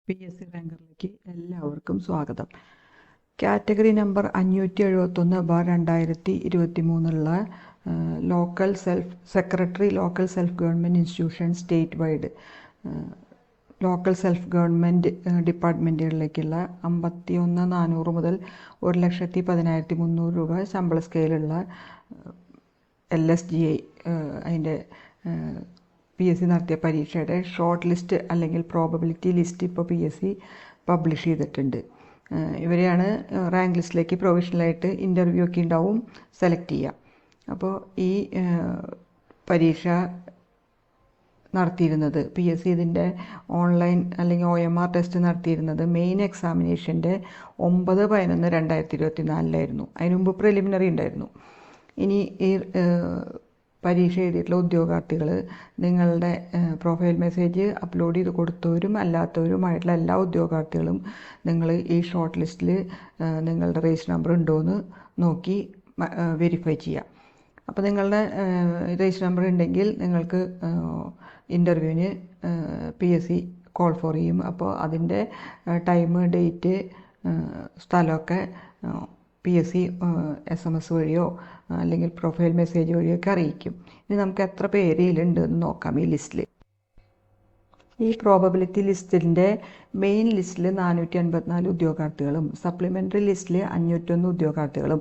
PSC റാങ്കറിലേക്ക് എല്ലാവർക്കും സ്വാഗതം. Category number 571/2023 local secretary local self government institution state wide local self government ഡിപ്പാർട്ട്മെൻറ്റുകളിലേക്കുള്ള 51,400 മുതൽ 1,10,300 രൂപ ശമ്പള സ്കെയിലുള്ള LSGI അതിൻ്റെ PSC നടത്തിയ പരീക്ഷയുടെ ഷോർട്ട് ലിസ്റ്റ് അല്ലെങ്കിൽ പ്രോബബിലിറ്റി ലിസ്റ്റ് ഇപ്പോൾ PSC പബ്ലിഷ് ചെയ്തിട്ടുണ്ട്. ഇവരെയാണ് റാങ്ക് ലിസ്റ്റിലേക്ക് പ്രൊവിഷണലായിട്ട് ഇൻ്റർവ്യൂ ഒക്കെ ഉണ്ടാവും സെലക്ട് ചെയ്യുക. അപ്പോൾ ഈ പരീക്ഷ നടത്തിയിരുന്നത് PSC ഇതിൻ്റെ ഓൺലൈൻ അല്ലെങ്കിൽ OMR ടെസ്റ്റ് നടത്തിയിരുന്നത് മെയിൻ എക്സാമിനേഷൻ്റെ 9/11/2024 അതിന് മുമ്പ് പ്രിലിമിനറി ഉണ്ടായിരുന്നു. ഇനി ഈ പരീക്ഷ എഴുതിയിട്ടുള്ള ഉദ്യോഗാർത്ഥികൾ നിങ്ങളുടെ പ്രൊഫൈൽ മെസ്സേജ് അപ്ലോഡ് ചെയ്ത് കൊടുത്തവരും അല്ലാത്തവരുമായിട്ടുള്ള എല്ലാ ഉദ്യോഗാർത്ഥികളും നിങ്ങൾ ഈ ഷോർട്ട് ലിസ്റ്റിൽ നിങ്ങളുടെ രജിസ്റ്റർ നമ്പർ ഉണ്ടോയെന്ന് നോക്കി വെരിഫൈ ചെയ്യാം. അപ്പോൾ നിങ്ങളുടെ രജിസ്റ്റർ നമ്പർ ഉണ്ടെങ്കിൽ നിങ്ങൾക്ക് ഇൻ്റർവ്യൂവിന് PSC കോൾ ഫോർ ചെയ്യും. അപ്പോൾ അതിൻ്റെ ടൈം, ഡേറ്റ്, സ്ഥലമൊക്കെ PSC SMS വഴിയോ അല്ലെങ്കിൽ പ്രൊഫൈൽ മെസ്സേജ് വഴിയോ ഒക്കെ അറിയിക്കും. ഇനി നമുക്ക് എത്ര പേര് ഇതിലുണ്ട് എന്ന് നോക്കാം. ഈ ലിസ്റ്റിൽ ഈ പ്രോബബിലിറ്റി ലിസ്റ്റിൻ്റെ മെയിൻ ലിസ്റ്റിൽ 454 ഉദ്യോഗാർത്ഥികളും സപ്ലിമെൻ്ററി ലിസ്റ്റിൽ 501 ഉദ്യോഗാർത്ഥികളും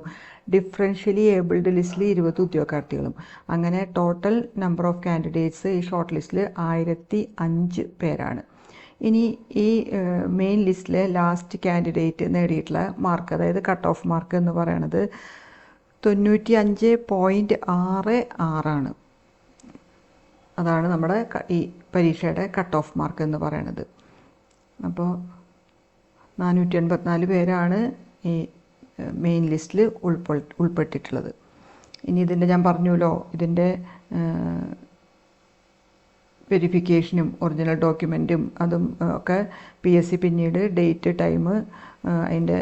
ഡിഫറൻഷ്യലി ഏബിൾഡ് ലിസ്റ്റിൽ 20 ഉദ്യോഗാർത്ഥികളും അങ്ങനെ ടോട്ടൽ നമ്പർ ഓഫ് കാൻഡിഡേറ്റ്സ് ഈ ഷോർട്ട് ലിസ്റ്റിൽ 1005 പേരാണ്. ഇനി ഈ മെയിൻ ലിസ്റ്റിലെ ലാസ്റ്റ് കാൻഡിഡേറ്റ് നേടിയിട്ടുള്ള മാർക്ക്, അതായത് കട്ട് ഓഫ് മാർക്ക് എന്ന് പറയുന്നത് 95.66 അതാണ് നമ്മുടെ ഈ പരീക്ഷയുടെ കട്ട് ഓഫ് മാർക്ക് എന്ന് പറയുന്നത്. അപ്പോൾ 484 പേരാണ് ഈ മെയിൻ ലിസ്റ്റിൽ ഉൾപ്പെട്ടിട്ടുള്ളത്. ഇനി ഇതിൻ്റെ ഞാൻ പറഞ്ഞല്ലോ, ഇതിൻ്റെ വെരിഫിക്കേഷനും ഒറിജിനൽ ഡോക്യുമെൻറ്റും അതും ഒക്കെ PSC പിന്നീട് ഡേറ്റ്, ടൈം, അതിൻ്റെ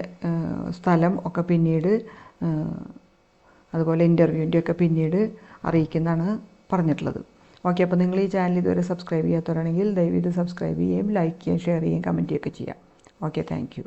സ്ഥലം ഒക്കെ പിന്നീട്, അതുപോലെ ഇൻ്റർവ്യൂവിൻ്റെ ഒക്കെ പിന്നീട് അറിയിക്കുന്നതാണ് പറഞ്ഞിട്ടുള്ളത്. ഓക്കെ, അപ്പോൾ നിങ്ങൾ ഈ ചാനൽ ഇതുവരെ സബ്സ്ക്രൈബ് ചെയ്യാത്തവരാണെങ്കിൽ ദയവ് ഇത് സബ്സ്ക്രൈബ് ചെയ്യുകയും ലൈക്ക് ചെയ്യുകയും ഷെയർ ചെയ്യുകയും കമൻറ്റ് ചെയ്യുകയൊക്കെ ചെയ്യാം. Okay, thank you.